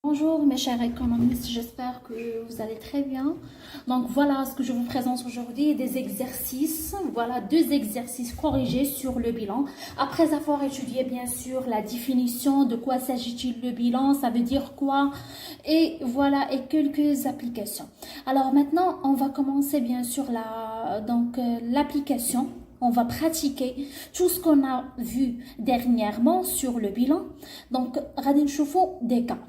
Bonjour mes chers économistes, j'espère que vous allez très bien. Donc voilà ce que je vous présente aujourd'hui, des exercices, voilà deux exercices corrigés sur le bilan. Après avoir étudié bien sûr la définition de quoi s'agit-il le bilan, ça veut dire quoi, et voilà, et quelques applications. Alors maintenant, on va commencer bien sûr l'application. On va pratiquer tout ce qu'on a vu dernièrement sur le bilan. Donc, غادي نشوفوا des cas.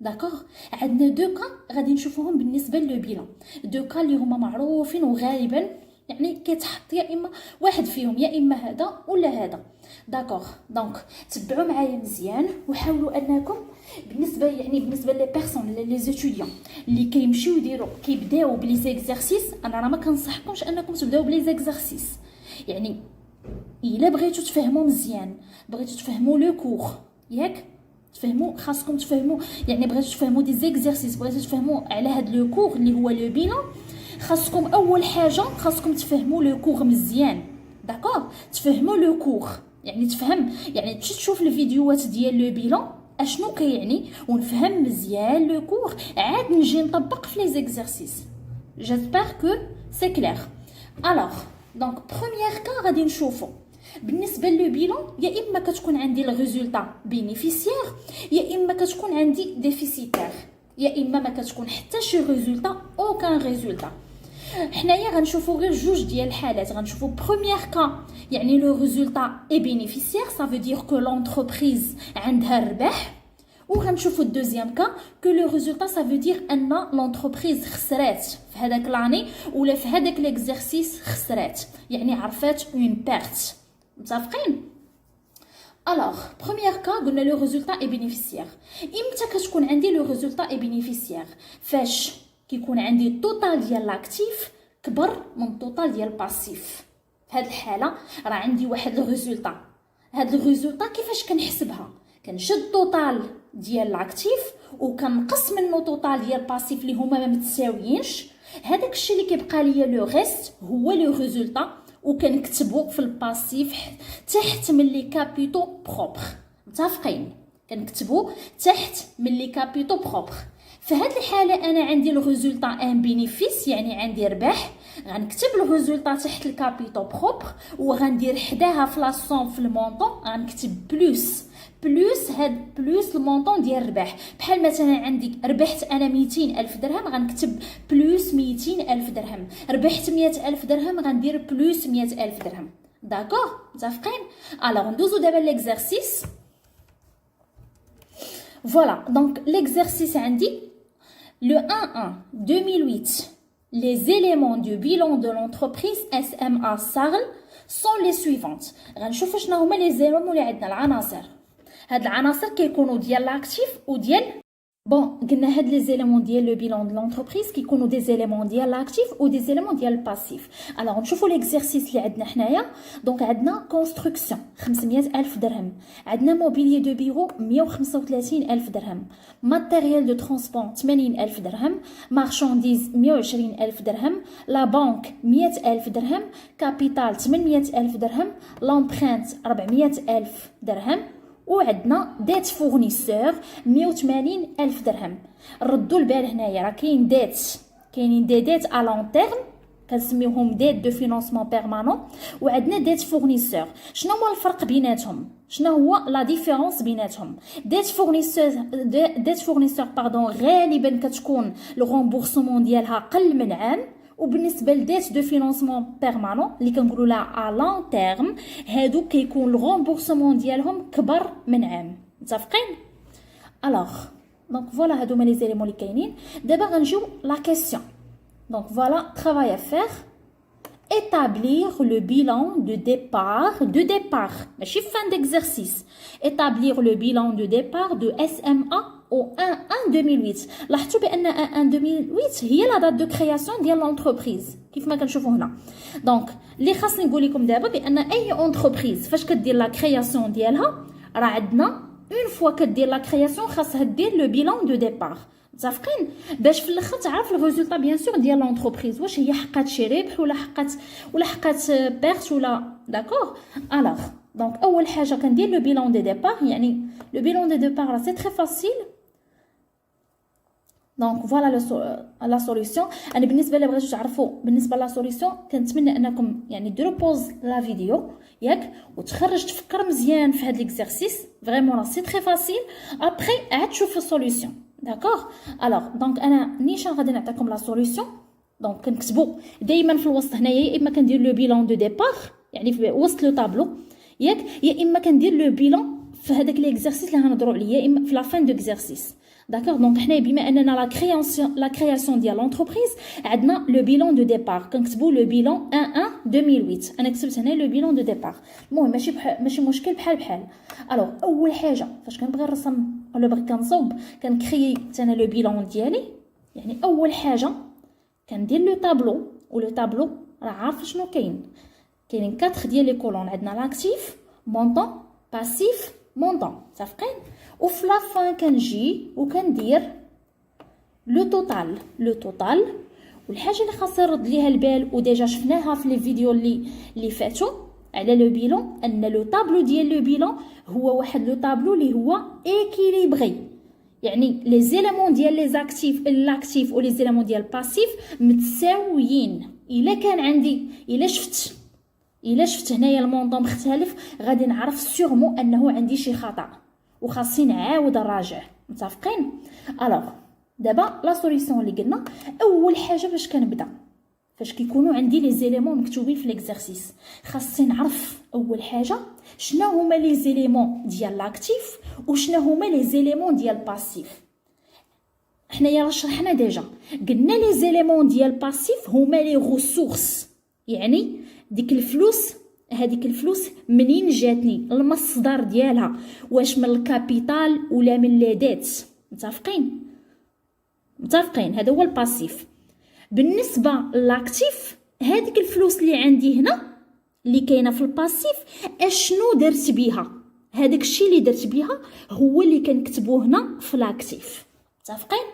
داكوغ عندنا دو كا غادي نشوفوهم بالنسبه للبيلان دو كا اللي هما معروفين وغالبا يعني كيتحط يا اما واحد فيهم يا اما هذا ولا هذا داكوغ دونك تبعوا معايا مزيان وحاولوا انكم بالنسبه لي بيرسون لي زيتوديون اللي كيمشيو يديروا كيبداو بلي زيكزارسيس انا راه ما كنصحكمش انكم تبداو بلي زيكزارسيس يعني الا بغيتو تفهموا مزيان بغيتو تفهموا لو كور ياك تفهموا خاصكم تفهموا يعني بغيتو تفهموا دي زيكزارسيس بغيتو تفهموا على هاد لو كور اللي هو لو بيلان خاصكم اول حاجه خاصكم تفهموا لو كور مزيان داكوغ تفهموا لو كور يعني تفهم يعني تمشي تشوف الفيديوهات ديال لو بيلان اشنو كيعني ونفهم مزيان لو كور عاد نجي نطبق في لي زيكزارسيس جيسبر كو سي كلير الوغ دونك بروميير كا غادي نشوفوا بالنسبه لو بيلان يا اما كتكون عندي الريزولطا بينيفيسيير يا اما كتكون عندي ديفيسيتير يا اما ما كتكون حتى شي ريزولطا اوكان ريزولطا حنايا غنشوفوا غير جوج ديال الحالات غنشوفوا بروميير كا يعني لو ريزولطا اي بينيفيسيير سا فو دير كو لونتربريز عندها ربح وغنشوفوا الدوزيام كا كو لو ريزولطا سا فو دير ان لونتربريز خسرات في هذاك لاني ولا في هذاك ليكزارسيس خسرات يعني عرفات اون بيرت متفقين الوغ بروميير كا قلنا لو ريزولطا اي بينيفيسيير امتى كتكون عندي لو ريزولطا اي بينيفيسيير فاش كيكون عندي التوتال ديال لاكتيف كبر من التوتال ديال الباسيف في هذه الحاله راه عندي واحد الريزولطا هاد الريزولطا كيفاش كنحسبها كنشد التوتال ديال لاكتيف وكنقص منه توتال ديال الباسيف اللي هما ما متساويينش هذاك الشيء اللي كيبقى ليا لو ريست هو لو ريزولطا وكنكتبو في الباسيف تحت من لي كابيتو بروبر متفقين كنكتبو تحت من لي كابيتو بروبر في هذه الحاله انا عندي لو ريزولطا ان بينيفيس يعني عندي ربح غنكتب الريزولطا تحت الكابيتو بروبر وغندير حداها في لا سوم في المونطون غنكتب بلوس هاد بلوس المونطون ديال الربح بحال مثلا عندي ربحت انا 200 الف درهم غنكتب بلوس 200 الف درهم ربحت 100 الف درهم غندير بلوس 100 الف درهم داكوغ متفقين الوغ ندوزو دابا ليكزارسيس فوالا دونك ليكزارسيس عندي le 1-1 2008 les éléments du bilan de l'entreprise SMA Sarl sont les suivantes غنشوفوا شنو هما لي زيروم اللي عندنا العناصر هاد العناصر كيكونوا ديال لاكتيف وديال بون قلنا هاد لي زيليمون ديال لو بيلان دو لونتربريز كيكونوا دي زيليمون ديال لاكتيف و دي زيليمون ديال الباسيف الوغ نشوفوا ليكزارسيس اللي عندنا حنايا دونك عندنا كونستركسيون 500 الف درهم عندنا موبيليي دو بيرو 135 الف درهم ماتيريال دو ترونسبور 80 الف درهم مارشانديز 120 الف درهم لا بانك 100 الف درهم كابيتال 800 الف درهم لامبرانت 400 الف درهم وعندنا ديت فورنيسور 180 الف درهم ردوا البال هنايا راه كاينين ديت ا لون تيرم كنسميوهم ديت دو فينانسمون بيرمانون وعندنا ديت فورنيسور شنو هو الفرق بيناتهم شنو هو لا ديفيرونس بيناتهم ديت فورنيسور غالبا كتكون لو رومبورسمون ديالها قل من عام وبالنسبه لديت دو فينانسمون بيرمانون اللي كنقولوا لها ا لون تيرم هادو كيكون الغومبورسمون ديالهم كبر من عام متفقين الوغ دونك فوالا هادو هما لي زيليمون اللي كاينين دابا غنجيو لا كيسيون دونك فوالا travail à faire établir le bilan de départ ماشي fin d'exercice établir le bilan de départ de SMA au 1-1 2008 لاحظتوا بان 1-1 2008 هي لا دات دو كرياسيون ديال لونتربريز كيف ما كنشوفوا هنا دونك اللي خاصني نقول لكم دابا بان اي اونتربريز فاش كدير لا كرياسيون ديالها راه عندنا اون فوا كدير لا كرياسيون خاصها دير لو بيلان دو ديبار متفقين باش في الاخر تعرف الريزولطا بيان سور ديال لونتربريز واش هي حقات شي ربح ولا حقات بيرت ولا داكوغ الوغ دونك اول حاجه كندير لو بيلان دو ديبار يعني لو بيلان دو ديبار سي تري فاسيل دونك فوالا لا سوليوشن. انا بالنسبه لي بغيتو تعرفوا بالنسبه لا سوليوشن، كنتمنى انكم يعني ديروا بوز لا فيديو ياك وتخرج تفكر مزيان في هاد ليكزارسيس. فريمون راه سي تري فاسيل، ابري عاد تشوف السوليوشن. داكوغ الوغ دونك انا نيشان غادي نعطيكم لا سوليوشن. دونك كنكتبوا دائما في الوسط هنايا، يا اما كندير لو بيلون دو ديبار يعني في وسط لو طابلو ياك، يا اما كندير لو بيلون في هذاك ليكزارسيس اللي غنهضروا عليه، يا اما في لا فان دو اكزارسيس. داكوغ دونك حنا بما اننا لا كرياسيون ديال لونتربريز عندنا لو بيلون دو ديبار، كنكتبوا لو بيلون 1 2008. انا كتبت هنا لو بيلون دو ديبار. المهم ماشي مشكل، بحال الوغ اول حاجه فاش كنبغي نرسم ولا بغي كنصوب كنكري انا لو بيلون ديالي. يعني اول حاجه كندير لو طابلو، ولو طابلو راه عارف شنو كاينين 4 ديال لي كولون. عندنا لاكتيف، مونطون، باسيف، مونطون، متفقين؟ وفي لافان كنجي وكندير لو توتال. والحاجه اللي خاص نرد ليها البال وديجا شفناها في لي فيديو اللي فاتوا على لو بيلون، ان لو طابلو ديال لو بيلون هو واحد لو طابلو اللي هو ايكيليبري. يعني لي زيليمون ديال لي زاكتيف لاكتيف ولي زيليمون ديال باسيف متساويين. الا كان عندي الا شفت هنايا المونطون مختلف غادي نعرف سيغمون انه عندي شي خطا وخاصني نعاود نراجع. متفقين؟ الوغ دابا لا سوليسيون اللي قلنا اول حاجه باش كنبدا، فاش كيكونوا عندي لي زيليمون مكتوبين في ليكزارسيس خاصني نعرف اول حاجه شنو هما لي زيليمون ديال لاكتيف وشنو هما لي زيليمون ديال باسيف. حنايا راه شرحنا ديجا، قلنا لي زيليمون ديال باسيف هما لي ريسورس، يعني ديك الفلوس، هذيك الفلوس منين جاتني، المصدر ديالها واش من الكابيتال ولا من لي ديت. متفقين هذا هو الباسيف. بالنسبه للاكتيف هذيك الفلوس اللي عندي هنا اللي كاينه في الباسيف اشنو درت بها، هذاك الشيء اللي درت بها هو اللي كنكتبوه هنا في الاكتيف. متفقين؟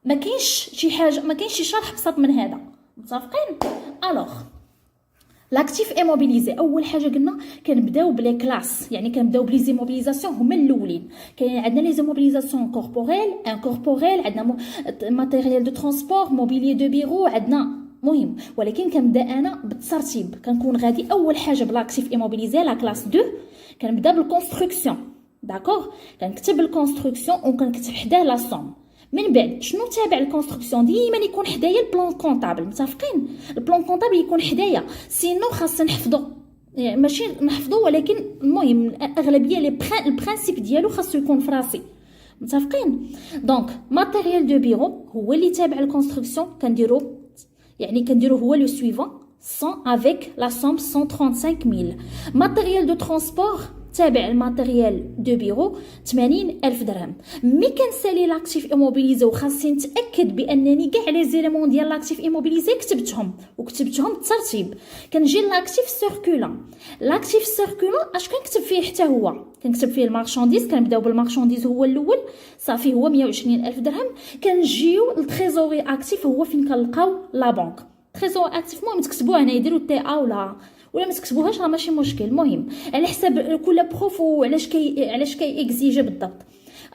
ما كاينش شي حاجه، ما كاينش شي شرح بسيط من هذا. متفقين؟ الوغ لاكتيف ايموبيليزي اول حاجه قلنا كنبداو بلي كلاس، يعني كنبداو بلي زيموبيليزاسيون هما الاولين. كاين عندنا لي زيموبيليزاسيون كوربوريل، انكوربوريل، عندنا ماتيريال دو ترونسبور، موبيليي دو بيرو، عندنا مهم. ولكن كنبدا انا بالترتيب، كنكون غادي اول حاجه بلاكتيف ايموبيليزي لا كلاس 2 كنبدا بالكونستركسيون. داكوغ كنكتب الكونستركسيون وكنكتب حداه لا سوم. من بعد شنو تابع الكونستركسيون ديما يكون حدايا البلان كونطابل. متفقين؟ البلان كونطابل يكون حدايا، سينو خاصنا نحفظو، يعني ماشي نحفظو ولكن المهم الاغلبيه البرانسيپ ديالو خاصو يكون في راسي. متفقين؟ دونك ماتيريال دو بيرو هو اللي تابع الكونستركسيون كنديرو هو لو سويفون 100 avec la somme 135 000. ماتيريال دو ترونسبور تابع الماتيريال دو بيرو 80,000 درهم. مي كنسالي لاكتيف ايموبيليزي وخاصني نتاكد بانني كاع لي زيليمون ديال لاكتيف ايموبيليزي كتبتهم بالترتيب. كنجي لاكتيف سيركولون. لاكتيف سيركولون اش كنكتب فيه حتى هو؟ كنكتب فيه المارشانديز، كنبداو بالمارشانديز هو الاول صافي هو 120,000 درهم. كنجيو للتريزوري اكتيف هو فين كنلقاو لا بنك. تريزور اكتيف المهم تكتبوه هنا، يديروا تي ا ولا ما تكتبوهاش راه ماشي مشكل. المهم على حساب كل بروف وعلاش كاي اكزيجي بالضبط.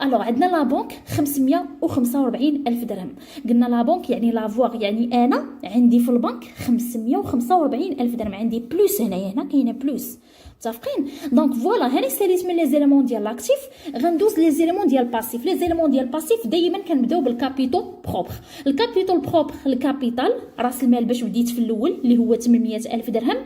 الوغ عندنا لا بنك 545,000 درهم. قلنا لا بنك يعني لافوار، يعني انا عندي في البنك 545,000 درهم، عندي بلوس هنا كاينه بلوس. متفقين؟ دونك فوالا هاني ساليت من لي زيليمون ديال لاكتيف. غندوز لي زيليمون ديال باسيف. لي زيليمون ديال باسيف دائما كنبداو بالكابيتال بروبر. الكابيتال بروبر الكابيتال راس المال باش بديت في الاول اللي هو 800,000 درهم.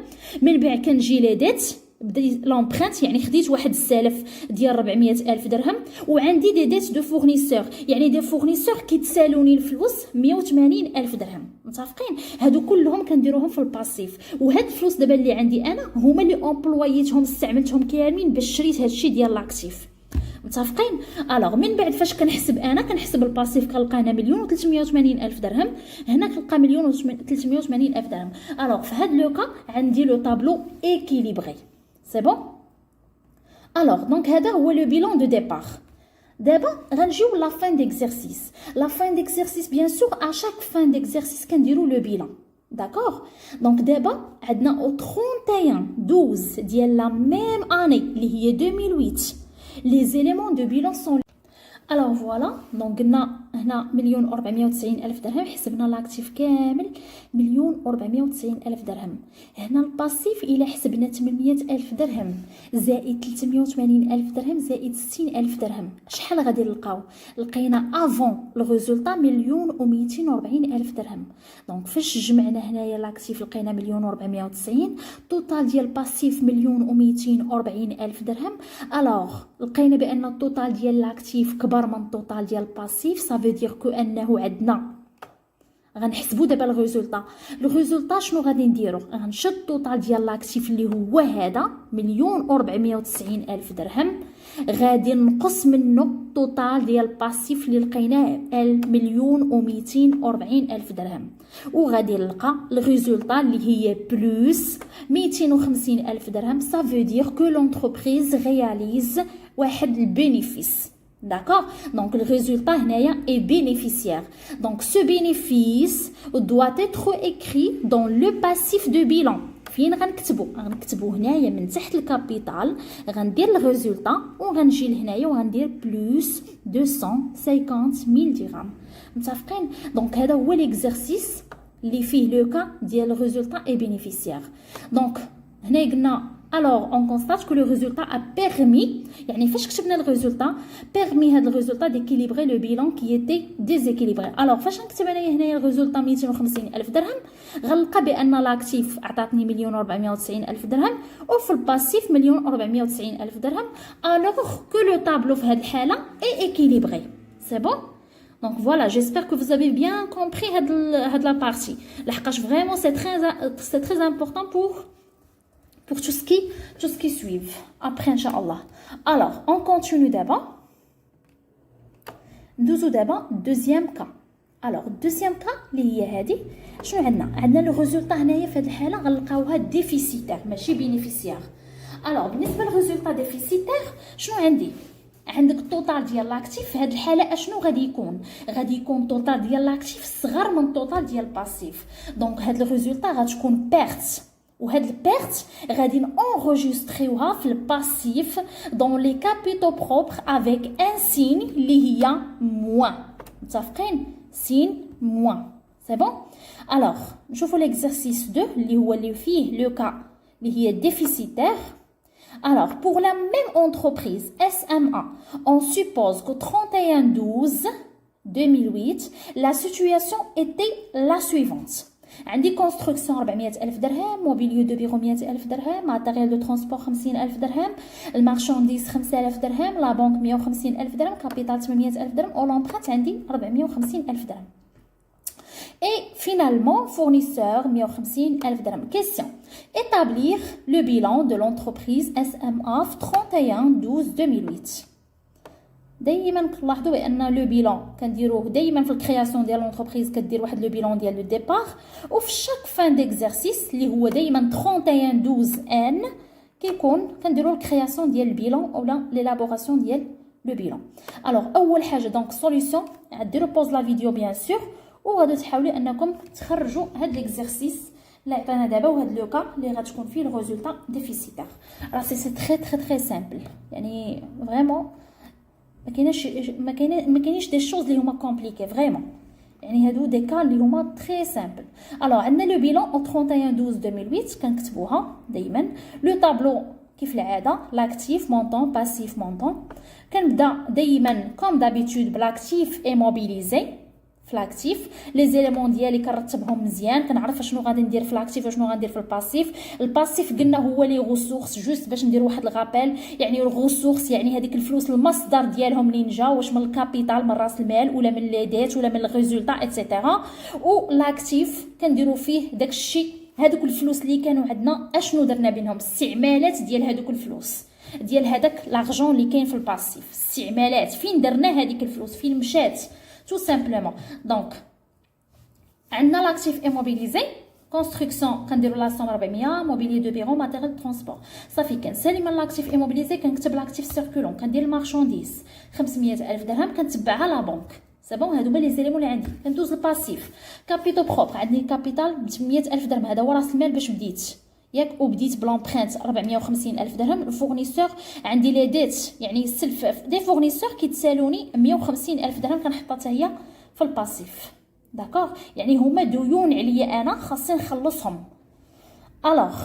من بعد كنجي لي ديت، بديت لومبرانت يعني خديت واحد السلف ديال 400,000 درهم. وعندي دي ديت دو فورنيسور، يعني دي فورنيسور كيتسالوني الفلوس 180,000 درهم. متفقين؟ هادو كلهم كنديروهم في الباسيف. وهاد الفلوس دابا اللي عندي انا هما اللي امبلويتهم استعملتهم كاملين باش شريت هادشي ديال لاكتيف. متفقين؟ الوغ من بعد فاش كنحسب انا كنحسب الباسيف كنلقى هنا 1,380,000 درهم، هنا كنلقى 1,380,000 درهم. الوغ في هاد لو كا عندي لو طابلو ايكيليبري. سي بون؟ الوغ دونك هذا هو لو بيلون دو ديبار. دابا غنجيو لا فان ديكزارسيس. لا فان ديكزارسيس بيان سور ا شاك فان ديكزارسيس كنديرو لو بيلون. داكوغ دونك دابا عندنا او 31/12 ديال لا ميم اني اللي هي 2008 les éléments de bilan sont. Alors voilà, donc قلنا هنا 1,490,000 درهم، حسبنا لاكتيف كامل 1,490,000 درهم. هنا الباسيف الى حسبنا 800,000 درهم زائد 380,000 درهم زائد 60,000 درهم، شحال غادي نلقاو؟ لقينا افون الريزولطا 1,240,000 درهم. دونك فاش جمعنا هنايا لاكتيف لقينا 1,490، توتال ديال الباسيف 1,240,000 درهم. الوغ لقينا بان التوتال ديال لاكتيف كبر من التوتال ديال الباسيف، صافي دير كو انه عندنا غنحسبوا دابا الريزولطا شنو غادي نديرو؟ غنشد التوتال ديال لاكتيف اللي هو هذا 1,490,000 درهم، غادي نقص منه التوتال ديال الباسيف اللي لقيناه 1,240,000 درهم، وغادي نلقى الريزولطا اللي هي بلوس 250,000 درهم. صافي دير كو لونتربريز رياليز واحد البينيفيس. D'accord? Donc le résultat est bénéficiaire. Donc ce bénéfice doit être écrit dans le passif de bilan. فين غنكتبو هنايا من تحت الكابيتال، غندير الريزولطا وغنجي لهنايا وغندير بلوس 250,000 درهم. متفقين؟ دونك هذا هو ليكزارسيس اللي فيه لو كا ديال الريزولطا اي بينيفيسيير. دونك هنا قلنا alors on constate que le résultat a permis، يعني فاش كتبنا الريزولطا permis هذا الريزولطا d'équilibrer le bilan qui était déséquilibré. alors فاش نكتب انايا هنايا الريزولطا 250,000 درهم، غنلقى بان لاكتيف عطاتني 1,490,000 درهم وفي الباسيف 1,490,000 درهم، alors que le tableau في هذه الحاله est équilibré. c'est bon. Donc voilà, j'espère que vous avez bien compris هاد la partie. لحقاش vraiment c'est très important pour tout ce qui suit après inchallah. Alors on continue d'abord. ندوزو دابا deuxième cas. alors deuxième cas اللي هي هذه شنو عندنا لو ريزولطا هنايا في هذه الحاله غنلقاوها ديفيسيتير ماشي بينيفيسيير. alors بالنسبه للريزولطا ديفيسيتير شنو عندك التوتال ديال لاكتيف في هذه الحاله اشنو غادي يكون التوتال ديال لاكتيف صغر من التوتال ديال الباسيف. دونك هاد الريزولطا غتكون بيرت، وهاد البيرت غادي نونجستريوها في الباسيف دون لي كابيتو بروبر افيك ان سين اللي هي موان. متفقين؟ سين موان. سي بون. الوغ نشوفوا ليكزارسيس 2 اللي فيه لو كا اللي هي ديفيسيتير. Alors, pour la même entreprise SMA, on suppose que 31/12/2008, la situation était la suivante. عندي كونستركسيون 400,000 درهم، موبيليو دو بيرو 100,000 درهم، ماتيريال دو ترونسبور 50,000 درهم، المارشانديز 5,000 درهم، لا بنك 150,000 درهم، كابيتال 800,000 درهم، اولونبرات عندي 450,000 درهم. Et finalement, fournisseur 150,000 درهم. Question. Établir le bilan de l'entreprise SMA 31/12/2008. دائما كنلاحظوا بان لو بيلون كنديروه دائما في الكرياسيون ديال لونتربريز، كدير واحد لو بيلون ديال لو ديبار، وفي شاك فان ديكزارسيس اللي هو دائما 31/12 كيكون كنديروا الكرياسيون ديال البيلون اولا ليلابوراسيون ديال لو بيلون. الوغ اول حاجه دونك سوليوشن ديروا بوز لا فيديو بيان سور، وغادي تحاولوا انكم تخرجوا هاد ليكزارسيس اللي عطانا دابا وهاد لو كا اللي غتكون فيه الريزولطا ديفيسيتير. راه سي تري تري تري سامبل، يعني فريمون ما كاينينش دي شوز اللي هما كومبليكي فريمون، يعني هادو دي كا اللي هما تري سامبل. الوغ عندنا لو بيلون او 31/12/2008 كنكتبوها دائما. لو طابلو كيف العاده لاكتيف مونطون باسيف مونطون. كنبدا دائما كوم دابيتود بلاكتيف اي موبيليزي. في لاكتيف لي زيليمون ديالي كنرتبهم مزيان، كنعرف شنو غادي ندير في لاكتيف وشنو غندير في الباسيف. الباسيف قلنا هو لي غوسورس، جوست باش ندير واحد الغابيل، يعني الغوسورس يعني هذيك الفلوس المصدر ديالهم منين جا، واش من الكابيتال من راس المال ولا من لي ديت ولا من الريزولطا ايتترا. و لاكتيف كنديروا فيه داكشي هذوك الفلوس اللي كانوا عندنا اشنو درنا بينهم، استعمالات ديال هذوك الفلوس ديال هذاك لارجون اللي كاين في الباسيف، استعمالات فين درنا هذيك الفلوس فين مشات tout simplement. Donc عندنا لاكتيف immobilisé كونستركسيون كنديروا لا سوم 400، موبيلي دو بيرو، ماتيريال ترونسبور. صافي كنسالي من لاكتيف immobilisé كنكتب لاكتيف سيركولون، كندير المارشانديز 500,000 درهم كنتبعها لا بنك. سي بون، هادو هما لي زيليمون اللي عندي. كندوز الباسيف كابيتو بروبر، عندي كابيتال ب 800,000 درهم، هذا هو راس المال باش بديت، ياك وبديت بلامبرينت 450 الف درهم. الفورنيسور عندي لي ديت يعني السلف دي فورنيسور كيتسالوني 150 الف درهم كنحطها حتى هي في الباسيف. داكوغ يعني هما ديون عليا انا خاصني نخلصهم. الوغ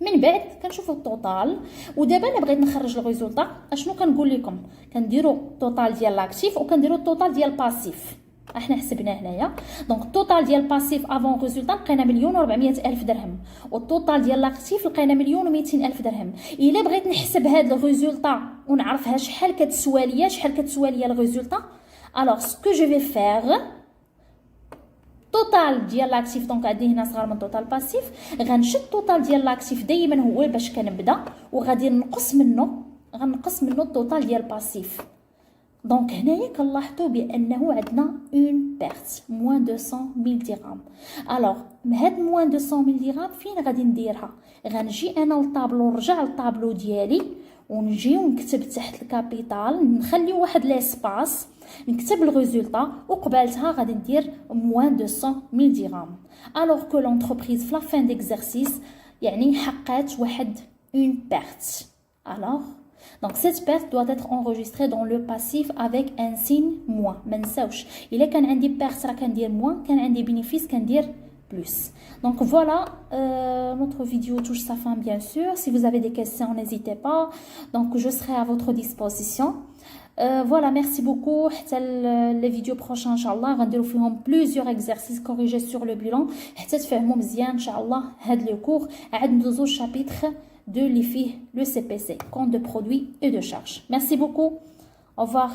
من بعد كنشوفوا التوتال. ودابا انا بغيت نخرج الريزولطا اشنو كنقول لكم، كنديروا التوتال ديال لاكتيف وكنديروا التوتال ديال الباسيف. احنا حسبنا هنايا دونك التوتال ديال الباسيف افون ريزولطا لقينا 1,400,000 درهم، والتوتال ديال لاكتيف لقينا 1,200,000 درهم. الا بغيت نحسب هاد الريزولطا ونعرفها شحال كتسوى ليا الريزولطا، الوغ سكو جو في فير توتال ديال لاكتيف دونك عندي هنا صغار من توتال باسيف، غنشد التوتال ديال لاكتيف دائما هو باش كنبدا، وغادي نقص منه التوتال ديال باسيف. دونك هنايا كنلاحظوا بانه عندنا اون بيرت موان 200,000 درهم. الوغ هاد موان 200,000 درهم فين غادي نديرها؟ غنجي انا للطابلو، نرجع للطابلو ديالي ونجي ونكتب تحت الكابيتال، نخلي واحد ليسباس نكتب الريزولطا وقبالتها غادي ندير موان 200,000 درهم. الوغ كو لونتربريز في لا فين ديكزارسيس يعني حقات واحد اون بيرت. الوغ donc cette perte doit être enregistrée dans le passif avec un signe moins. ما نساوش الا كان عندي perte راه كندير moins، كان عندي bénéfice كندير plus. Donc voilà, notre vidéo touche sa fin bien sûr. Si vous avez des questions, n'hésitez pas. Donc je serai à votre disposition. Voilà, merci beaucoup. حتى les vidéos prochaines ان شاء الله غنديروا فيهم plusieurs exercices corrigés sur le bilan حتى تفهموا مزيان ان شاء الله هاد لو كور. عاد ندوزو chapitre de l'IFI, le CPC, compte de produits et de charges. Merci beaucoup. Au revoir.